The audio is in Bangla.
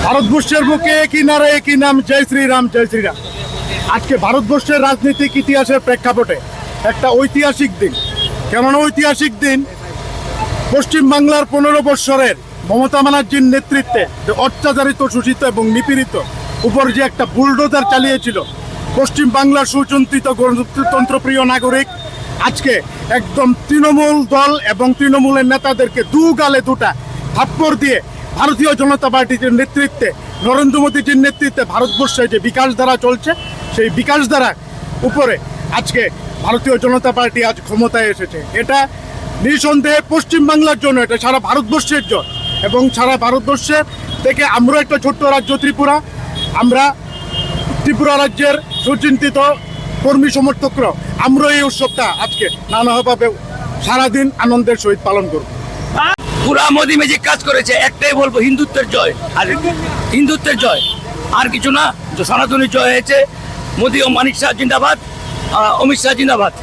ভারতবর্ষের বুকে একই নারে একই নাম, জয় শ্রীরাম জয় শ্রীরাম। আজকে ভারতবর্ষের রাজনৈতিক ইতিহাসের প্রেক্ষাপটে একটা ঐতিহাসিক দিন। কেমন ঐতিহাসিক দিন? পশ্চিম বাংলার ১৫ বৎসরের মমতা ব্যানার্জির নেতৃত্বে যে অত্যাচারিত, শোষিত এবং নিপীড়িত উপর যে একটা বুলডোজার চালিয়েছিল পশ্চিম বাংলার সুচিন্তিত গণতন্ত্রপ্রিয় নাগরিক, আজকে একদম তৃণমূল দল এবং তৃণমূলের নেতাদেরকে দু গালে দুটা থাপ্পড় দিয়ে ভারতীয় জনতা পার্টির নেতৃত্বে, নরেন্দ্র মোদীজির নেতৃত্বে ভারতবর্ষে যে বিকাশ ধারা চলছে, সেই বিকাশ ধারার উপরে আজকে ভারতীয় জনতা পার্টি আজ ক্ষমতায় এসেছে। এটা নিঃসন্দেহে পশ্চিমবাংলার জন্য, এটা সারা ভারতবর্ষের জন্য। এবং সারা ভারতবর্ষের থেকে আমরা একটা ছোট্ট রাজ্য ত্রিপুরা, আমরা ত্রিপুরা রাজ্যের সুচিন্তিত কর্মী সমর্থকরা আমরা এই উৎসবটা আজকে নানাভাবে সারাদিন আনন্দের সহিত পালন করব। পুরা মোদী ম্যাজিক কাজ করেছে। একটাই বলবো, হিন্দুত্বের জয়, আর হিন্দুত্বের জয়, আর কিছু না। সনাতনী জয় হয়েছে। মোদী ও মানিক শাহ জিন্দাবাদ, অমিত শাহ জিন্দাবাদ।